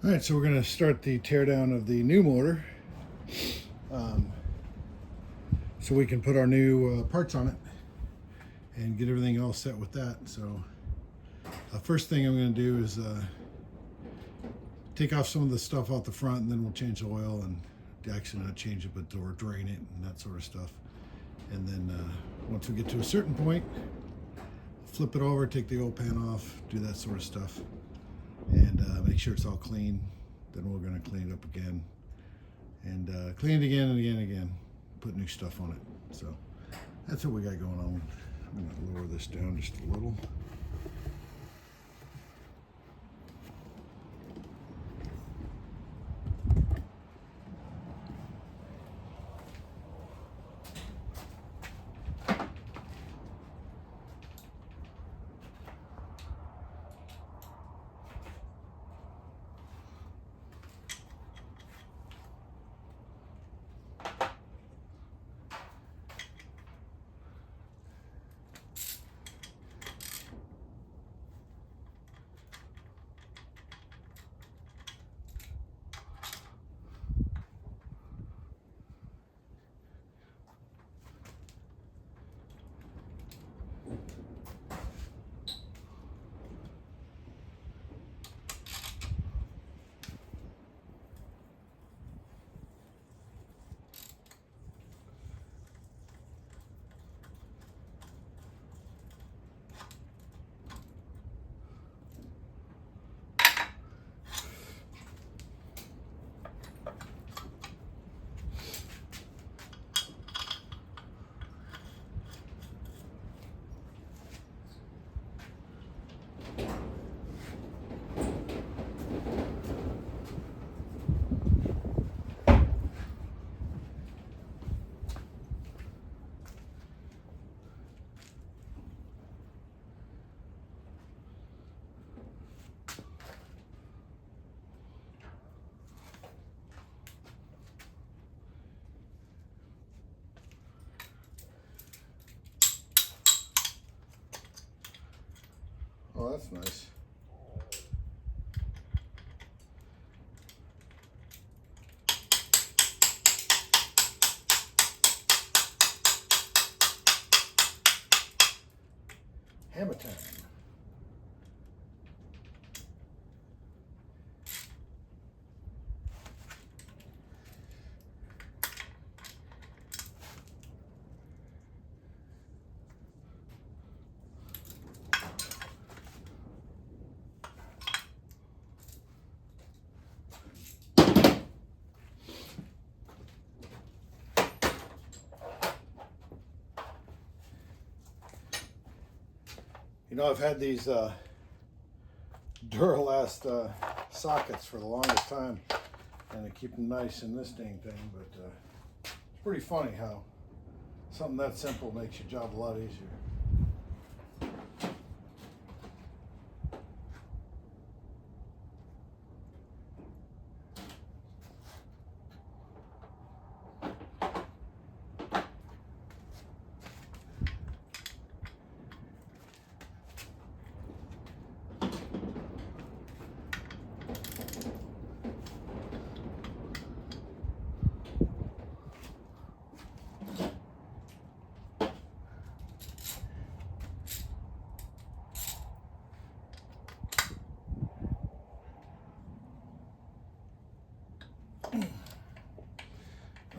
All right, so we're going to start the teardown of the new motor so we can put our new parts on it and get everything all set with that. So first thing I'm going to do is take off some of the stuff out the front, and then we'll change the oil, and actually not change it, but or drain it and that sort of stuff. And then once we get to a certain point, flip it over, take the oil pan off, do that sort of stuff, and make sure it's all clean. Then we're going to clean it up again and clean it again and again and again, put new stuff on it. So that's what we got going on. I'm going to lower this down just a little. Oh, that's nice. Hammer time. You know, I've had these Duralast sockets for the longest time, and I keep them nice in this dang thing, but it's pretty funny how something that simple makes your job a lot easier.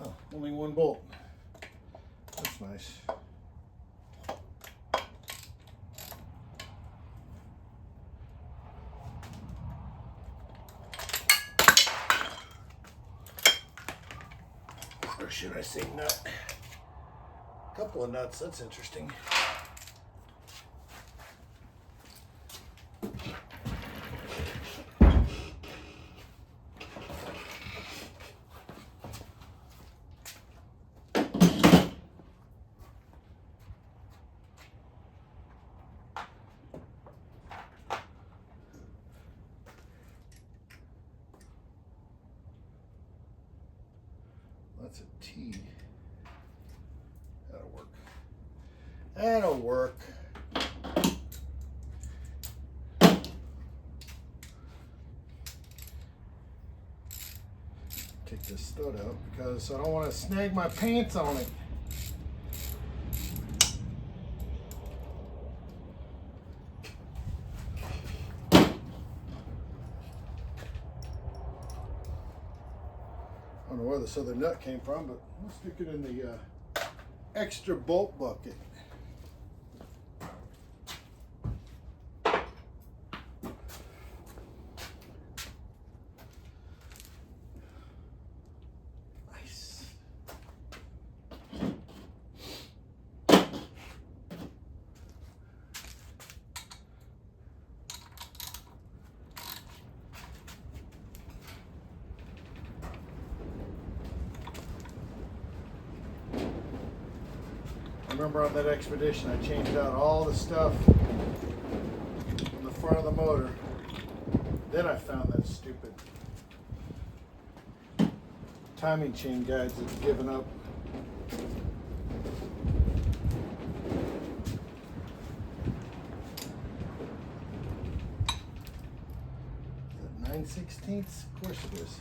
Oh, only one bolt. That's nice. Or should I say nut? A couple of nuts, that's interesting. That's a T. That'll work. That'll work. take this stud out because I don't want to snag my pants on it. I don't know where this other nut came from, but we'll stick it in the extra bolt bucket. I remember on that expedition I changed out all the stuff on the front of the motor. Then I found that stupid timing chain guides that's given up. Is that 9/16? Of course it is.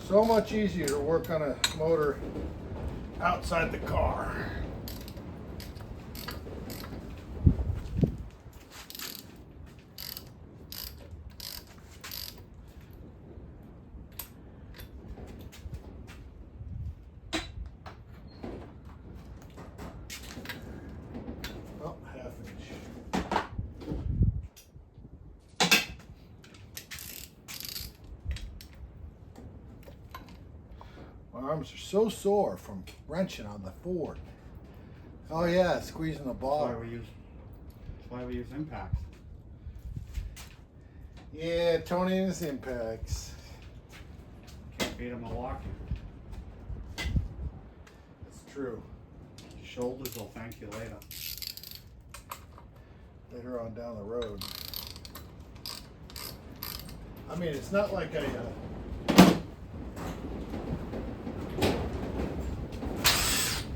So much easier to work on a motor outside the car. Oh, half inch. My arms are so sore from wrenching on the Ford. Oh yeah, squeezing the ball. That's why we use impacts. Yeah, Tony and his impacts. Can't beat a Milwaukee. That's true. Shoulders will thank you later. Later on down the road. I mean, it's not like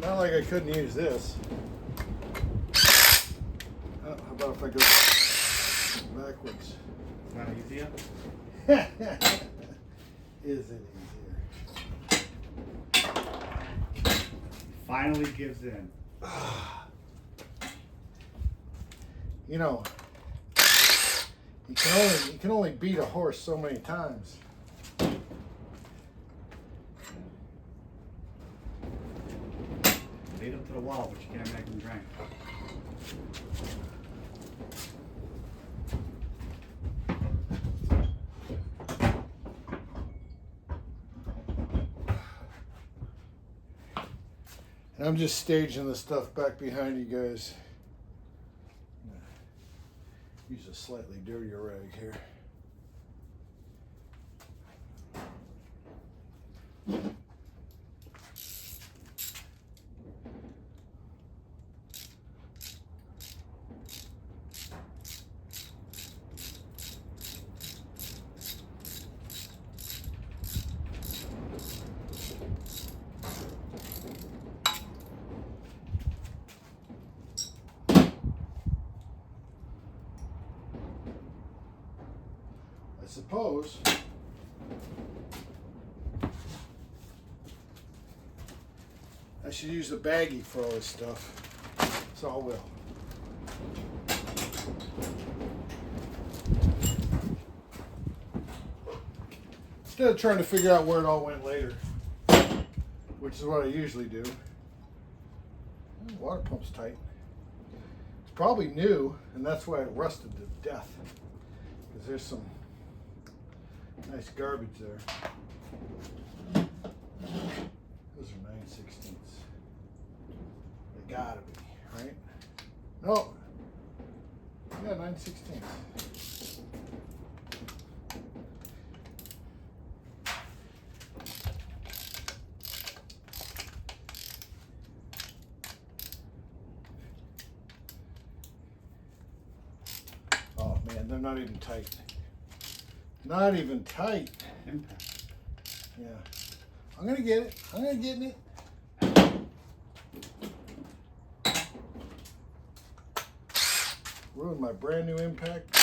not like I couldn't use this. How about if I go backwards? Is that easier? Is it easier? Finally gives in. You know, you can only beat a horse so many times. Lead him to the wall, but you can't make him drink. And I'm just staging the stuff back behind you guys. Use a slightly dirtier rag here. I suppose I should use a baggie for all this stuff, so I will. Instead of trying to figure out where it all went later, which is what I usually do. Water pump's tight. It's probably new, and that's why it rusted to death, because there's some nice garbage there. Those are 9/16. They gotta be, right? No. Yeah, 9/16. Oh man, they're not even tight. Not even tight. Impact. Yeah. I'm gonna get it. I'm gonna get it. my brand new impact.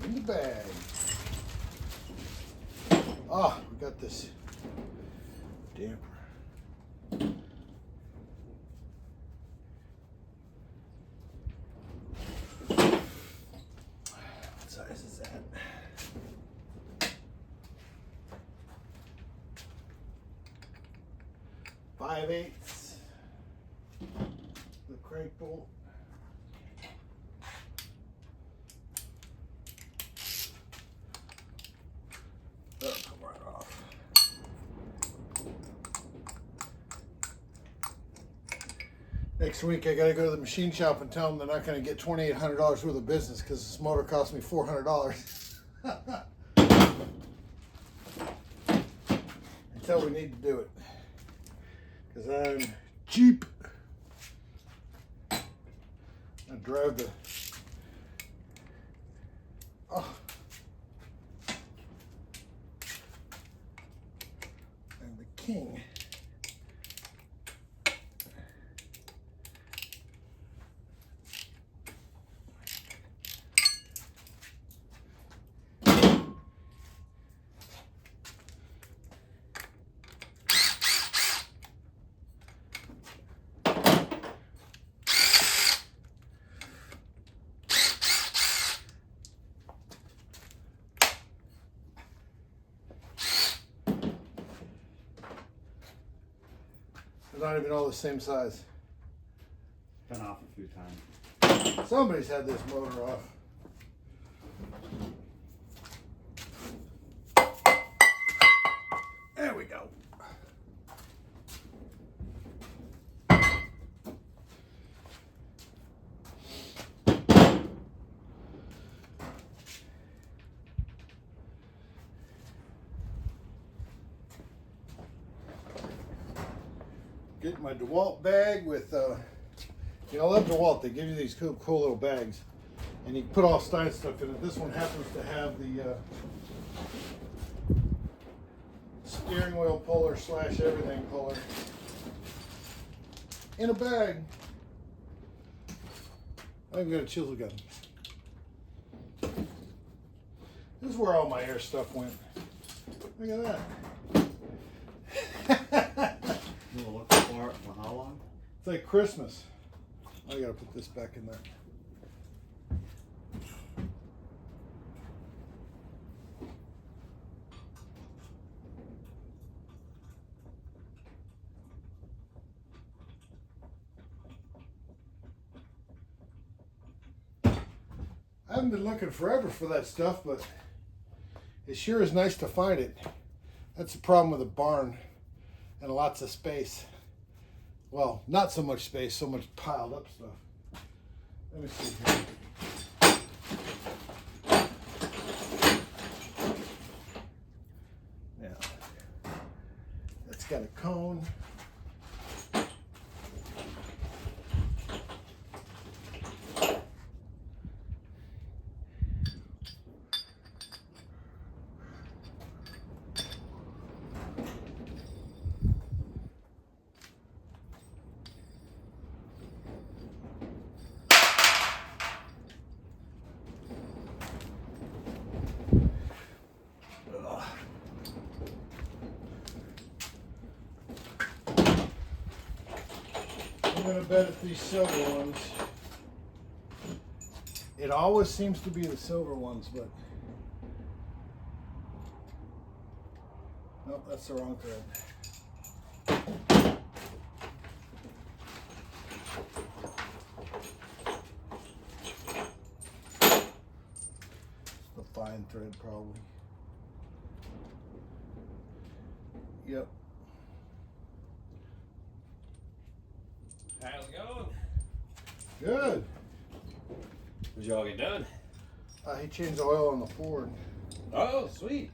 In the bag. Ah, we got this damper. What size is that? 5/8. The crank bolt. That'll come right off. Next week I gotta go to the machine shop and tell them they're not gonna get $2,800 worth of business because this motor cost me $400. Until we need to do it. Because I'm cheap. I drive the and the King. They're not even all the same size. Been off a few times. Somebody's had this motor off. There we go. Get my DeWalt bag with, you know, I love DeWalt. They give you these cool little bags, and you can put all Stein stuff in it. This one happens to have the steering wheel puller / everything puller in a bag. I even got a chisel gun. This is where all my air stuff went. Look at that. We'll look for it for how long? It's like Christmas. I gotta put this back in there. I haven't been looking forever for that stuff, but it sure is nice to find it. That's the problem with a barn and lots of space. Well, not so much space, so much piled up stuff. Let me see here. Yeah. It's got a cone. I'm gonna bet it's these silver ones. It always seems to be the silver ones, but nope, that's the wrong thread. The fine thread, probably. Yep. How's it going? Good. What'd y'all get done? He changed the oil on the Ford. Oh, sweet.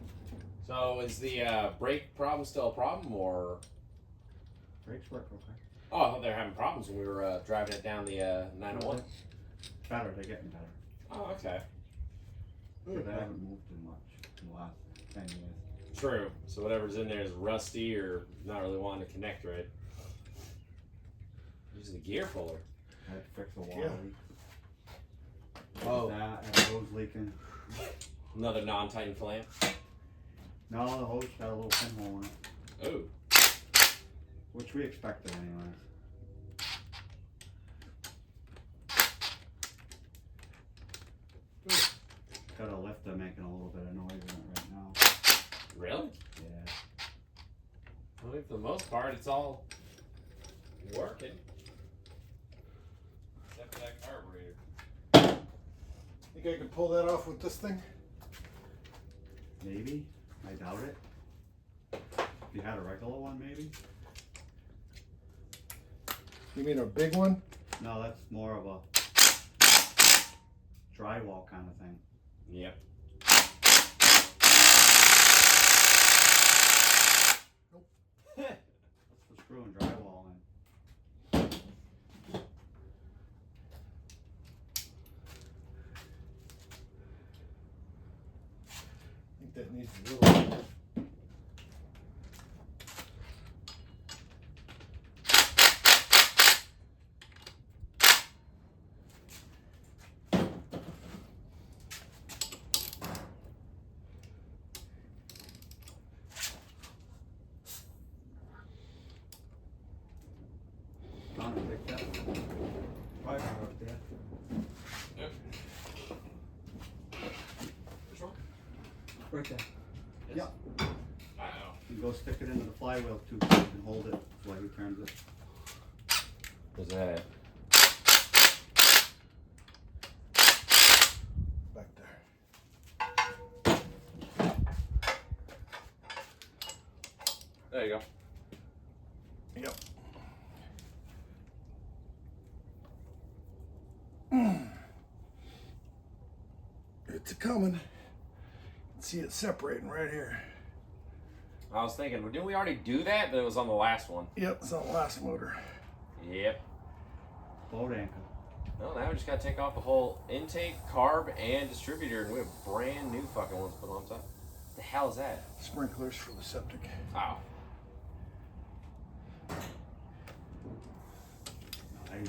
So is the brake problem still a problem, or? Brakes work okay. Oh, I thought they were having problems when we were driving it down the 901. Better, they're getting better. Oh, okay. Because they haven't moved too much in the last 10 years. True. So whatever's in there is rusty or not really wanting to connect right. Using the gear puller. I had to fix a water Yeah. leak. Oh. That, and the hose leaking. Another non-Titan flange. No, the hose got a little pinhole in it. Oh. Which we expected anyways. Got a lifter making a little bit of noise in it right now. Really? Yeah. I think for the most part it's all working. Except for that carburetor. Think I can pull that off with this thing? Maybe. I doubt it. If you had a regular one, maybe. You mean a big one? No, that's more of a drywall kind of thing. Yep. Nope. That's for screwing drywall in. I think that needs a little. Gonna fix that. Right up there. Yep. Which one? Right there. This? Yeah. Uh-oh. You go stick it into the flywheel too, so you can hold it while he turns it. What's that? Back there. There you go. Yep. It's coming. See it separating right here. I was thinking, didn't we already do that? But it was on the last one. Yep, it's on the last motor. Yep. Boat anchor. Well, now we just gotta take off the whole intake, carb, and distributor, and we have brand new fucking ones put on top. What the hell is that? Sprinklers for the septic. Oh. Nice.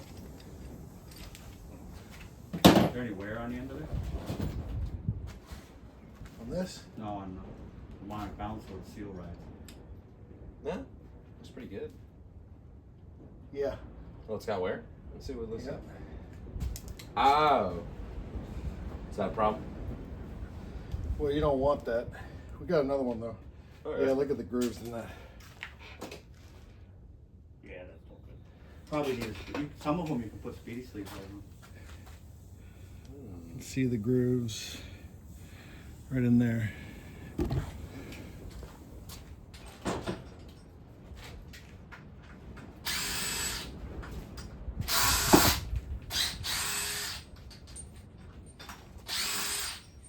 Is there any wear on the end of it? On this? No, on the one I bounced with the seal rack. No, it's pretty good. Yeah. Well, it's got where? Let's see what this Yeah. is. Oh. Is that a problem? Well, you don't want that. We got another one though. Oh, Yeah, look at the grooves in that. Yeah, that's all good. Probably need some of them you can put speedy sleeves on. You can see the grooves right in there.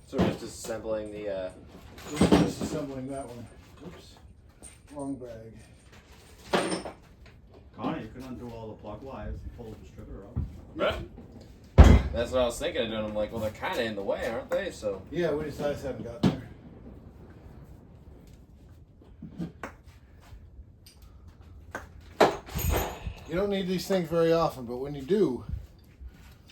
So we're just disassembling the, Just disassembling that one. Oops. Wrong bag. Connor, you can undo all the plug wires and pull the distributor up. Right? That's what I was thinking of doing. I'm like, well, they're kind of in the way, aren't they? So. Yeah, we just haven't gotten there. You don't need these things very often, but when you do,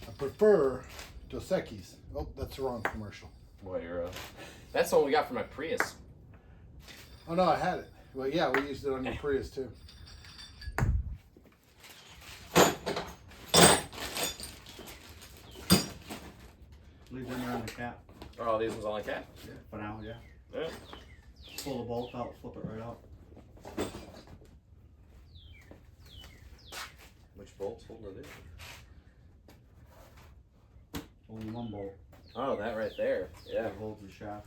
I prefer Dos Equis. Oh, that's the wrong commercial. Boy, you're that's the one we got for my Prius. Oh no, I had it. Well, yeah, we used it on your Prius too. Leave them around the cap. Are all these ones on like that? Yeah. For now, yeah. Yeah. Pull the bolt out, flip it right out. Which bolts holding it in? Only one bolt. Oh, that right there. Yeah. That holds the shaft.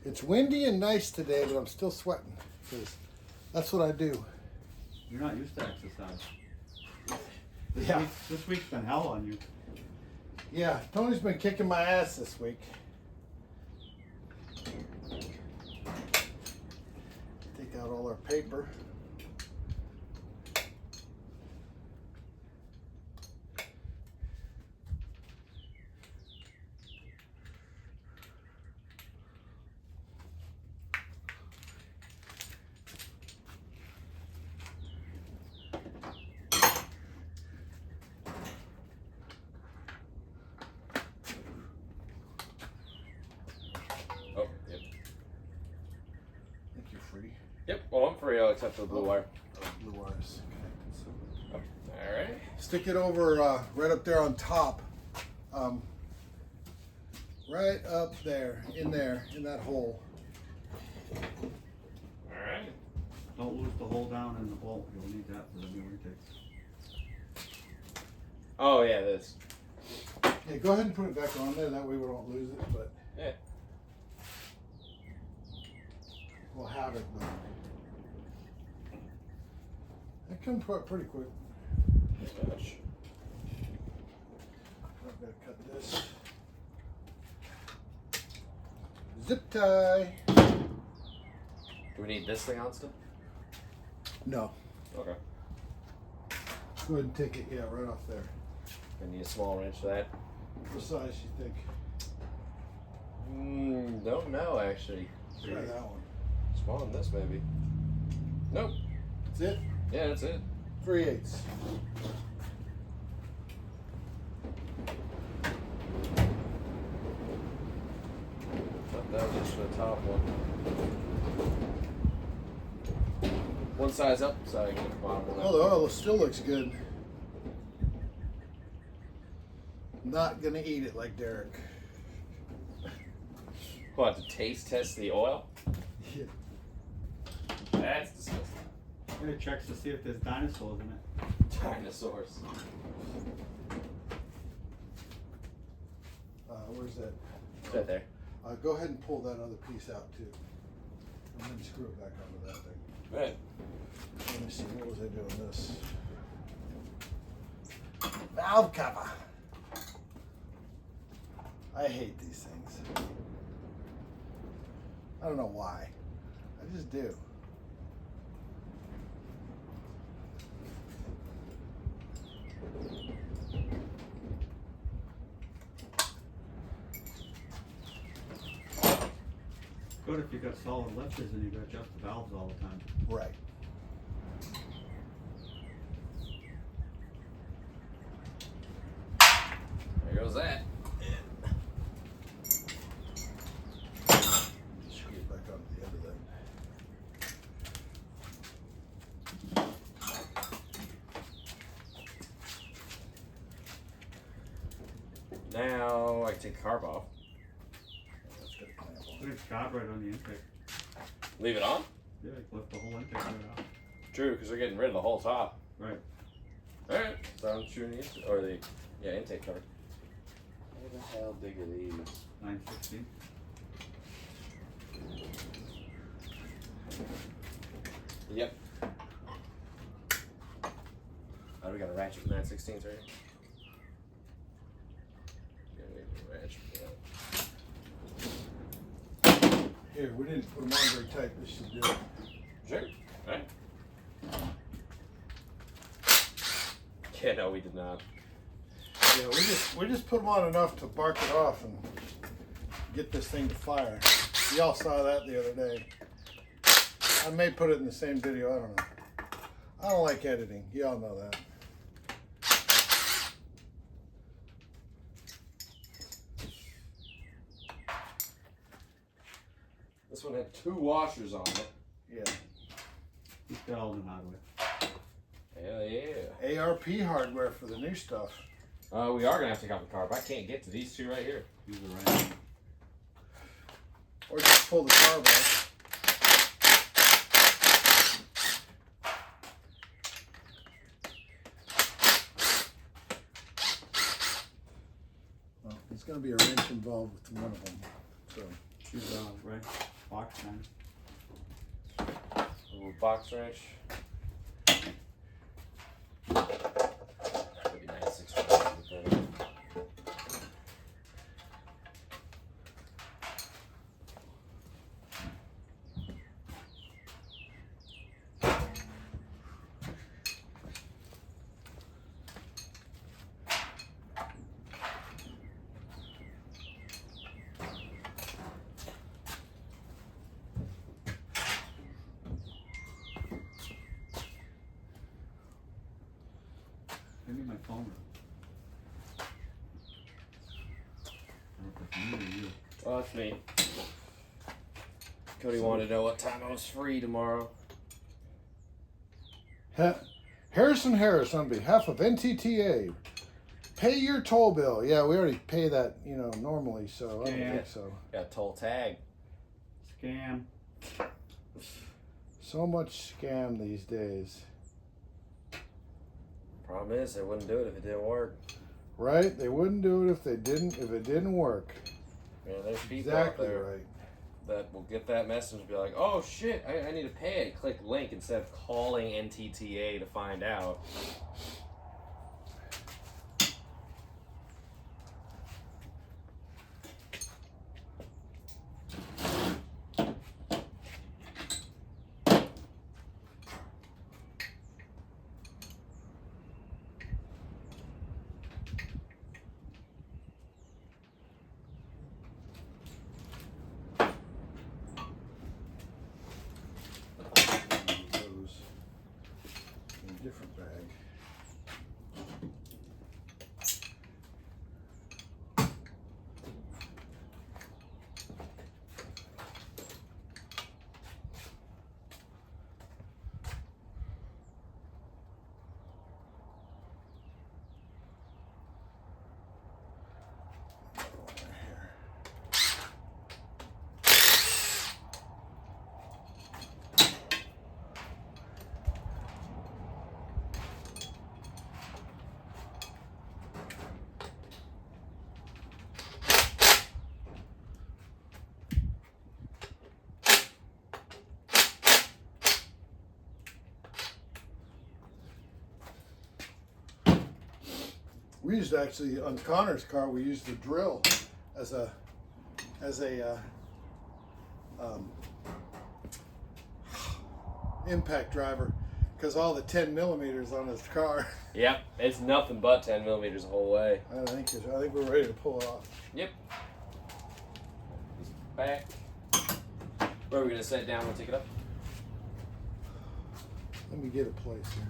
It's windy and nice today, but I'm still sweating because that's what I do. You're not used to exercise. Yeah. This week's been hell on you. Yeah, Tony's been kicking my ass this week. Take out all our paper. Oh, yep. I think you're free. Yep, well, I'm free, except for the blue wire. Oh, blue wire's connected. So. Alright. Stick it over right up there on top. Right up there, in that hole. Alright. Don't lose the hole down in the bolt. You'll need that for the new intake. Oh, yeah, this. Yeah, go ahead and put it back on there. That way we don't lose it, but Yeah. we'll have it. But that comes pretty quick. Gosh. I'm gonna cut this. Zip tie. Do we need this thing on still? No. Okay. Go ahead and take it. Yeah, right off there. I need a small wrench for that. What size you think? Don't know, actually. Try that one. Smaller than this, maybe. Nope. That's it. Yeah, that's it. 3/8. Thought that was just for the top one. One size up, so I can get the bottom one Oh, the up. oil still looks good. Not gonna eat it like Derek. We'll have to taste test the oil. Yeah. That's disgusting. And it checks to see if there's dinosaurs in it. Dinosaurs. Where's that? It's right there. Go ahead and pull that other piece out too. And then screw it back onto that thing. Right. Let me see, what was I doing this? Valve cover. I hate these things. I don't know why. I just do. Good if you got solid lifters and you got just the valves all the time. Right. There goes that. Screw it back onto the end of that. Now I can take the carb off. That's got a clamp on Look it. at the guard right on the intake. Leave it on? Yeah, you lift the whole intake right out. True, because we're getting rid of the whole top. Right. Alright, so I'm shooting the or the intake cover. Where the hell big are these? 916. Yep. Oh, we got a ratchet 916s right here. Yeah, we have a ratchet for that. Here, we didn't put them on very tight. This should do it. Sure. Alright. Yeah, no, we did not. Yeah, we just put them on enough to bark it off and get this thing to fire. Y'all saw that the other day. I may put it in the same video. I don't know. I don't like editing. Y'all know that. This one had 2 washers on it. Yeah. He's got all the hardware. Hell yeah. ARP hardware for the new stuff. We are gonna have to take off the carb. I can't get to these 2 right here. Use the right. Or just pull the carb out. Well, there's going to be a wrench involved with one of them. So Use the right box man. A little box wrench. Maybe my phone. I don't know if it's me or you. Oh, it's me. Cody wanted to know what time I was free tomorrow. Harrison Harris on behalf of NTTA. Pay your toll bill. Yeah, we already pay that, you know, normally, so I don't think so. Got toll tag. Scam. So much scam these days. Problem is, they wouldn't do it if it didn't work. Right? They wouldn't do it if it didn't work. Yeah, there's people Exactly out there right. that will get that message and be like, oh shit, I need to pay it. Click link instead of calling NTTA to find out. Those in a different bag. We used actually on Connor's car. We used the drill as a impact driver because all the 10 millimeters on his car. Yep, it's nothing but 10 millimeters the whole way. I think we're ready to pull it off. Yep. He's back. Where are we gonna set it down? We'll take it up. Let me get a place here.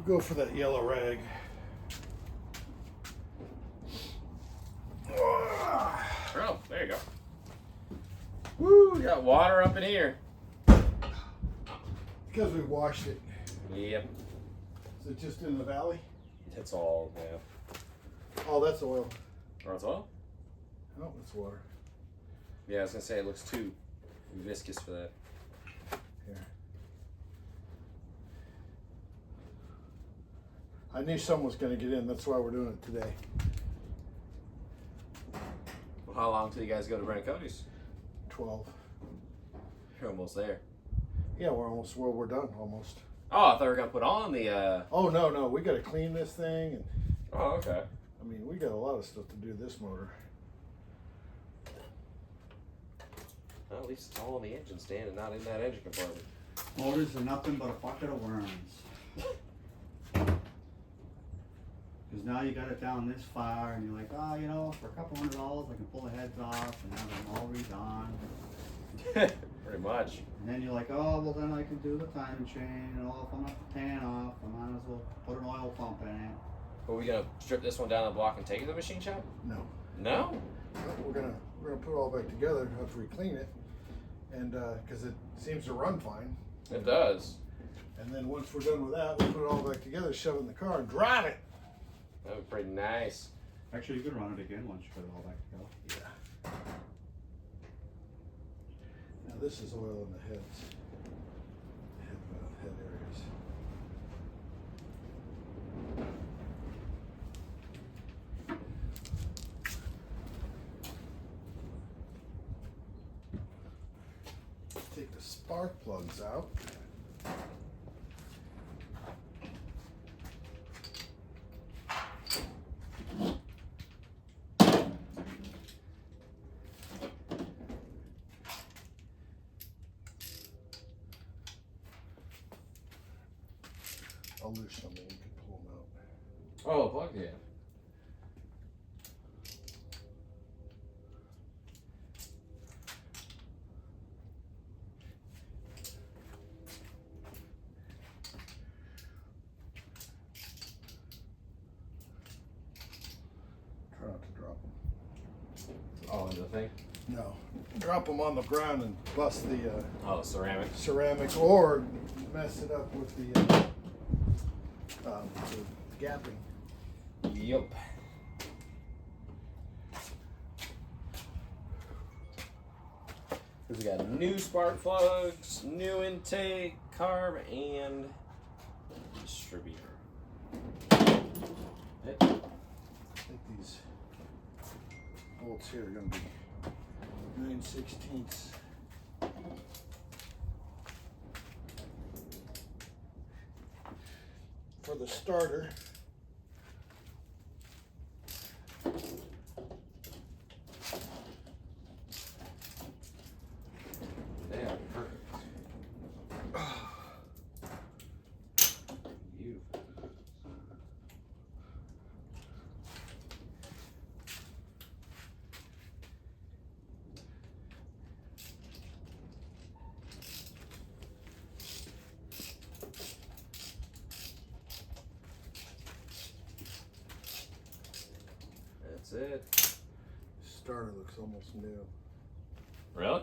We'll go for that yellow rag. Oh, there you go. Woo, we got water up in here. Because we washed it. Yep. Is it just in the valley? It's all, yeah. Oh, that's oil. Oh, it's oil? Oh, it's water. Yeah, I was gonna say it looks too viscous for that. Here. I knew someone was going to get in. That's why we're doing it today. Well, how long till you guys go to Brent Cody's? 12. You're almost there. Yeah, we're done almost. Oh, I thought we were gonna put on the. Oh no, we got to clean this thing, and Oh, okay. I mean we got a lot of stuff to do this motor. Well, at least it's all in the engine stand and not in that engine compartment. Motors are nothing but a bucket of worms. Because now you got it down this far, and you're like, oh, you know, for a couple $100, I can pull the heads off and have them all redone. Pretty much. And then you're like, oh, well, then I can do the timing chain, and if I'm not the tan off, I might as well put an oil pump in it. Are we gonna strip this one down the block and take it to the machine shop? No, No. we're gonna put it all back together after we clean it, and because it seems to run fine. It does. And then once we're done with that, we'll put it all back together, shove it in the car, and drive it. That would be pretty nice. Actually, you could run it again once you put it all back together. Yeah. Now this is oil in the heads. Head areas. Take the spark plugs out. I'll lose some and you can pull them out. Oh, plug, yeah. Try not to drop them. Oh, into the thing? No, drop them on the ground and bust the Oh, ceramic. ceramic, or mess it up with the gapping. Yup. We got new spark plugs, new intake, carb, and distributor. I think these bolts here are going to be 9/16. For the starter. They are perfect. Beautiful. That's it. Starter looks almost new. Really?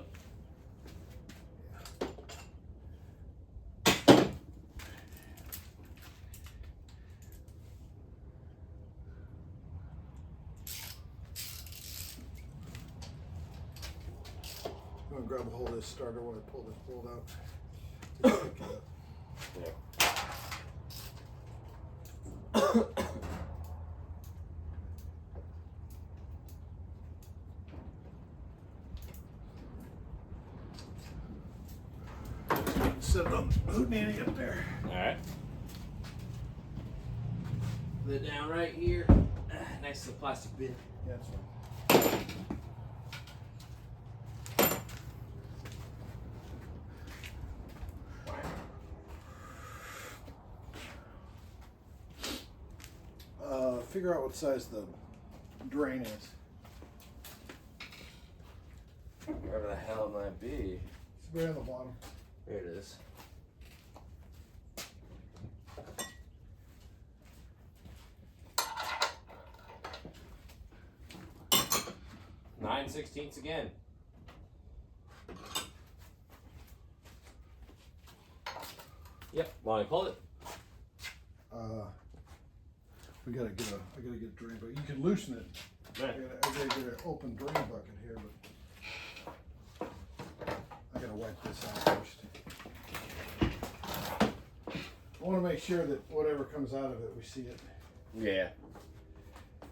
I'm going to grab a hold of this starter while I pull this bolt out. Pick it up. Yeah. Set it on the hootenanny up there. Alright. Put it down right here. Nice little plastic bin. Yeah, that's fine. Figure out what size the drain is. Wherever the hell it might be. It's right on the bottom. There it is. Nine sixteenths again. Yep. Want to pull it? I gotta get a drain bucket. You can loosen it. Right. I gotta get an open drain bucket here, but I gotta wipe this out first. I want to make sure that whatever comes out of it, we see it. Yeah.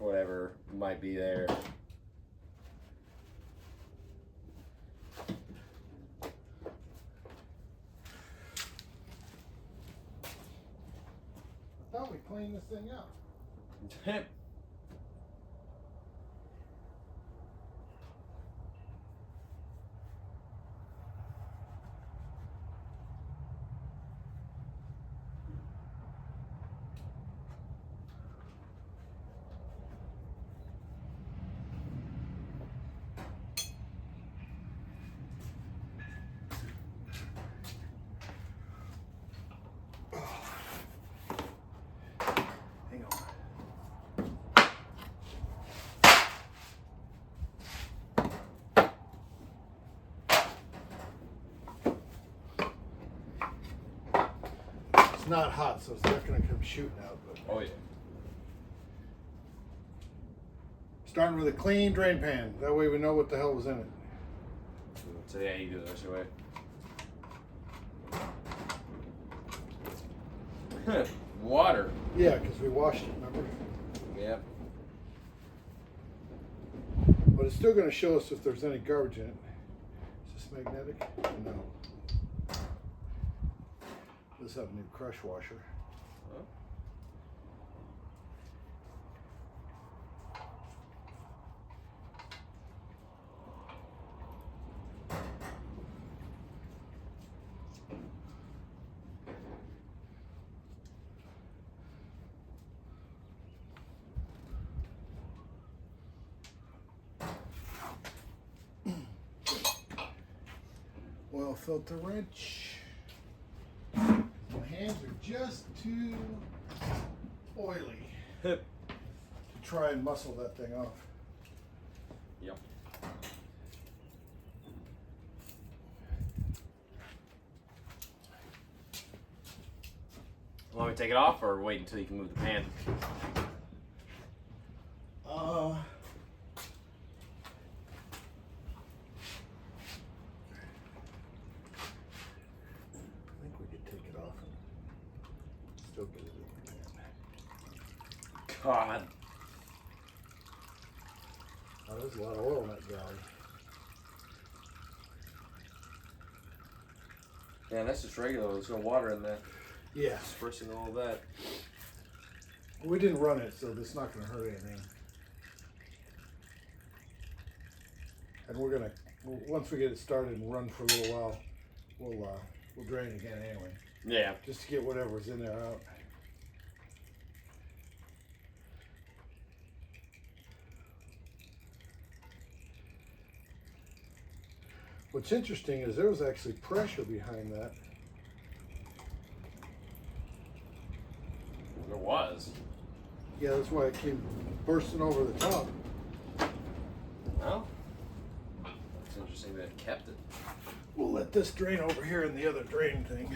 Whatever might be there. I thought we cleaned this thing out. Hang on. It's not hot, so it's not going to come shooting out. But Oh yeah. starting with a clean drain pan. That way we know what the hell was in it. So yeah, you do it this way. Water. Yeah, because we washed it, remember? Yep. But it's still going to show us if there's any garbage in it. Is this magnetic? No. Let's have a new crush washer. Huh? filter wrench. My hands are just too oily to try and muscle that thing off. Yep. Want me to take it off or wait until you can move the pan? I think we could take it off and still get it in the pan. God. Oh, there's a lot of oil in that galley. Yeah, that's just regular. There's no water in there. Yeah. Dispersing all that. We didn't run it, so it's not going to hurt anything. And we're gonna, once we get it started and run for a little while, we'll drain it again anyway, Yeah. just to get whatever's in there out. What's interesting is there was actually pressure behind that. There was. Yeah, that's why it came bursting over the top. Well, it's interesting that it kept it. We'll let this drain over here in the other drain thing.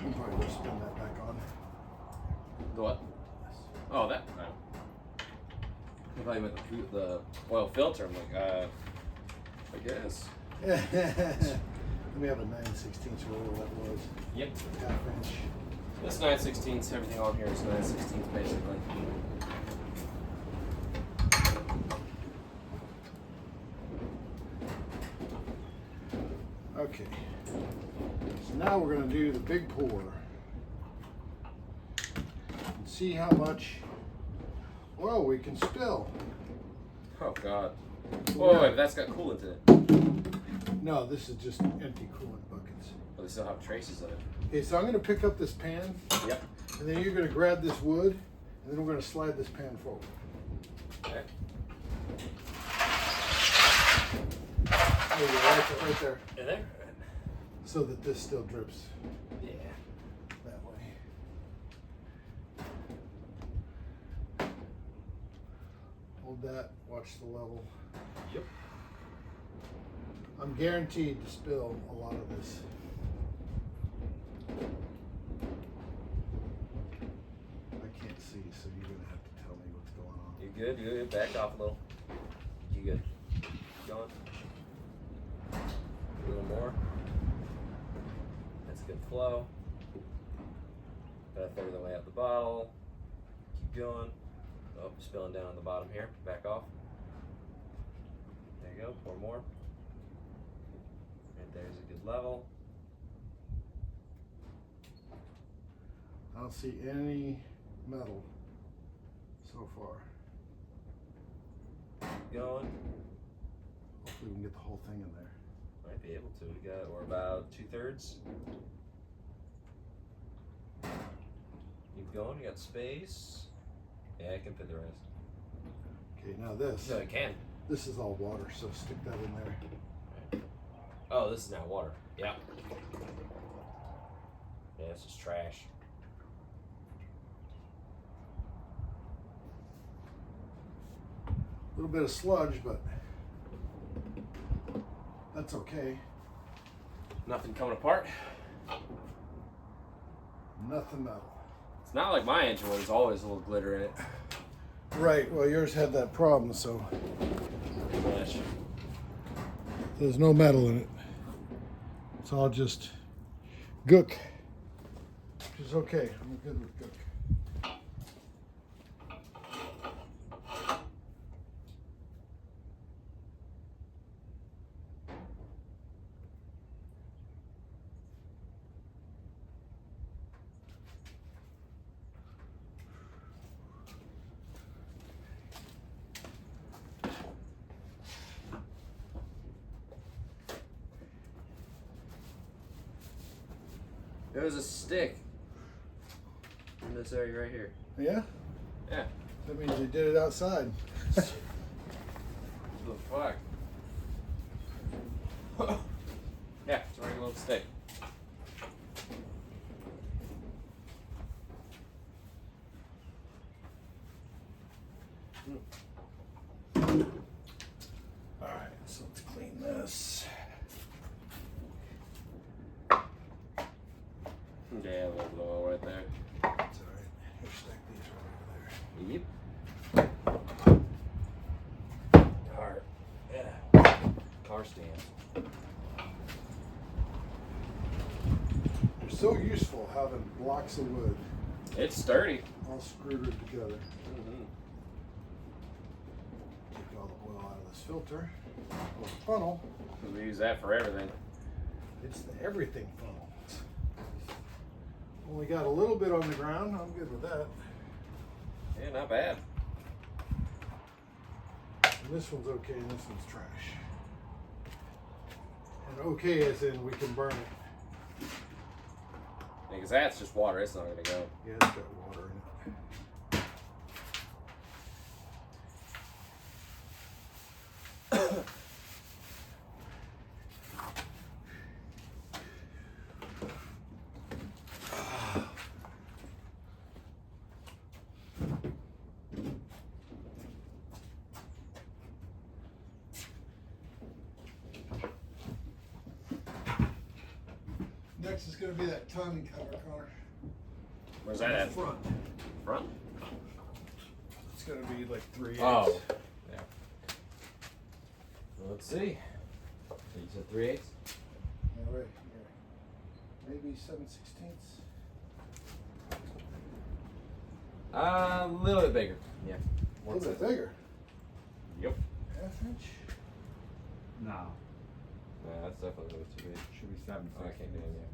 I'm probably going to spin that back on. The what? Oh, that. No. I thought you meant the oil filter. I'm like, I guess. Let me have a 9/16 roller that was. Yep. Half inch. This 9/16, everything on here is 9/16 basically. Okay. So now we're going to do the big pour. And see how much oil we can spill. Oh God. Yeah. Whoa, wait, that's got coolant in it. No, this is just empty coolant buckets. Oh, they still have traces of it. Okay, so I'm going to pick up this pan. Yep. And then you're going to grab this wood. And then we're going to slide this pan forward. Okay. There you go, right there. In there? So that this still drips Yeah. that way. Hold that, watch the level. Yep. I'm guaranteed to spill a lot of this. I can't see, so you're gonna have to tell me what's going on. You good? You good? Back off a little. You good? Keep going. A little more. That's a good flow. Got a third of the way up the bottle. Keep going. Oh, spilling down on the bottom here. Back off. There you go. Pour more. Right there's a good level. I don't see any metal so far. Keep going. Hopefully we can get the whole thing in there. Might be able to. We're about 2/3. Keep going. You got space. Yeah, I can fit the rest. Okay, now this. No, I can. This is all water, so stick that in there. Oh, this is now water. Yeah. Yeah, it's just trash. A little bit of sludge, but that's okay. Nothing coming apart. Nothing metal. It's not like my engine where there's always a little glitter in it. Right, well yours had that problem, so Pretty much. there's no metal in it. It's all just gook, which is okay. I'm good with gook. There was a stick in this area right here. Yeah? Yeah. That means they did it outside. What the fuck? Yeah, it's a regular little stick. Alright, so let's clean this. Yeah, a little blow right there. That's alright. Here, stack these right over Yep. Car. Yeah. Car stands. there. They're so useful having blocks of wood It's sturdy. all screwed together. Mm-hmm. Take all the oil out of this filter. Oh, the funnel. We use that for everything. It's the everything funnel. Only got a little bit on the ground. I'm good with that. Yeah, not bad. And this one's okay and this one's trash. And okay as in we can burn it. Because that's just water. It's not going to go. Yeah, it's got water in it. Next is going to be that timing cover, Connor. Where's that at? Front. Front? It's going to be like 3/8. Oh. Yeah. Well, let's see. So you said 3/8? Yeah, right here. Maybe 7/16. A little bit bigger. Yeah. A little bit bigger. Yep. Half inch. No, Yeah, that's definitely a little too big. should be 7/16. Oh, I can't do it yet.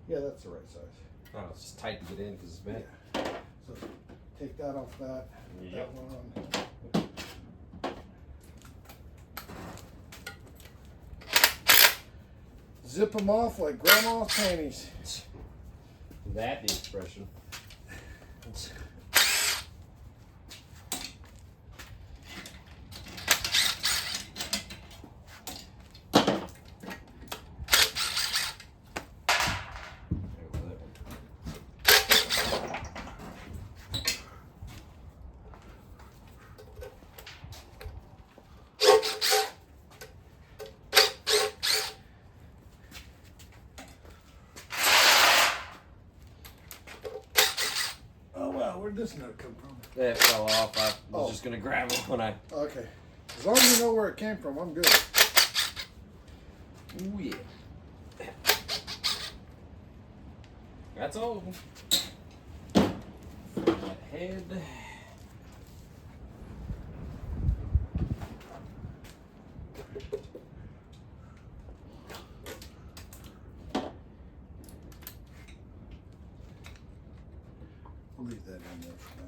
Yeah, that's the right size. Oh, it's just tight to get in because it's bent. Yeah. So take that off that. Put Yep. that one on. Zip them off like grandma's panties. That the expression. Oh wow, where'd this nut come from? That fell off. I was Oh. just gonna grab it when I. Okay. As long as you know where it came from, I'm good. Ooh yeah. That's all. That head. I'll leave that in there for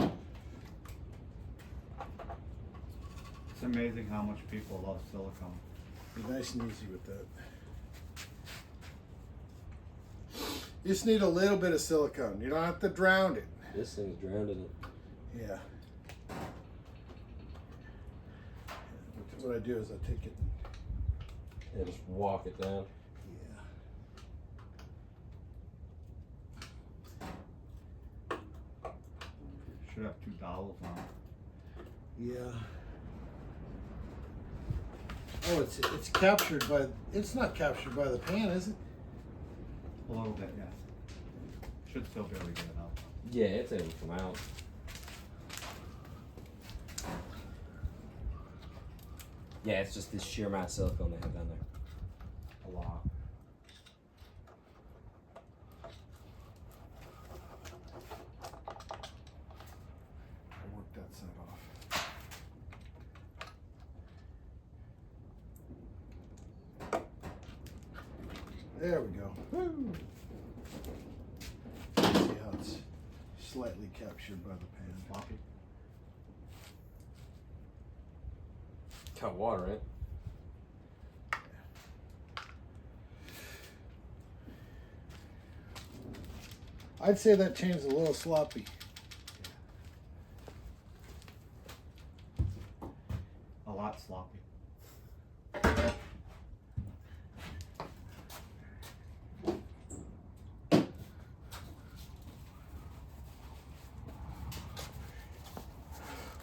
now. It's amazing how much people love silicone. Be nice and easy with that. You just need a little bit of silicone. You don't have to drown it. This thing's drowned in it. Yeah. What I do is I take it. Yeah, just walk it down. Yeah. Should have 2 dowels on it. Yeah. Oh, it's captured by. It's not captured by the pan, is it? A little bit, yes. Should still be able to get it out. Yeah, it's able to come out. Yeah, it's just this sheer amount of silicone they have down there. A lot. I'll work that side off. There we go. Woo! See how it's slightly captured by the pan. Floppy. Got water in it. I'd say that chain is a little sloppy. A lot sloppy.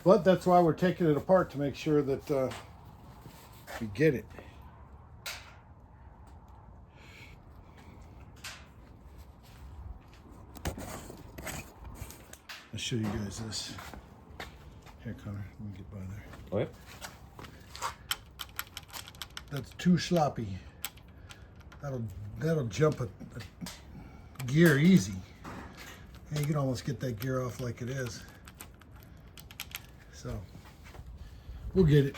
But that's why we're taking it apart, to make sure that we get it. I'll show you guys this. Here, Connor, let me get by there. Okay. That's too sloppy. That'll jump a gear easy. And you can almost get that gear off like it is. So we'll get it.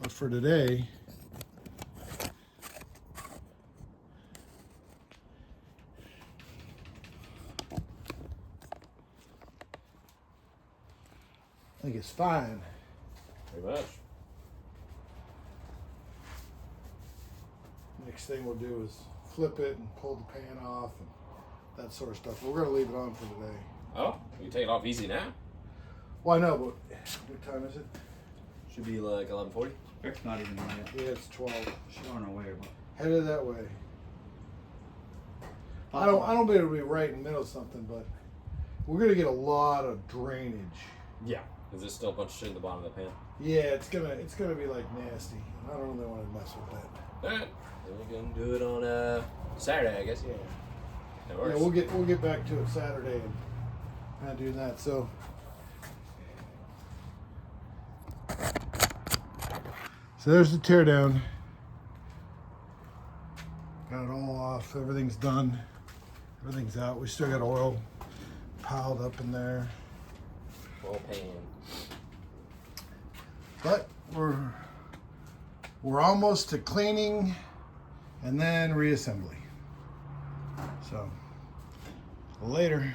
But for today, I think it's fine. Pretty much. Next thing we'll do is flip it and pull the pan off and that sort of stuff. We're gonna leave it on for today. Oh, you take it off easy now? Well, I know, but what time is it? Should be like 11:40. Rick's not even there yet. Yeah, it's 12. She's on her way, but Headed that way. I don't think it'll be right in the middle of something, but we're gonna get a lot of drainage. Yeah. Is there still a bunch of shit in the bottom of the pan? Yeah, it's gonna be like nasty. I don't really want to mess with that. Alright. Then we can do it on Saturday, I guess. Yeah. That Yeah, works. we'll get back to it Saturday and kind of do that. So there's the teardown. Got it all off. Everything's done. Everything's out. We still got oil piled up in there, Well, pan. but we're almost to cleaning and then reassembly. So later.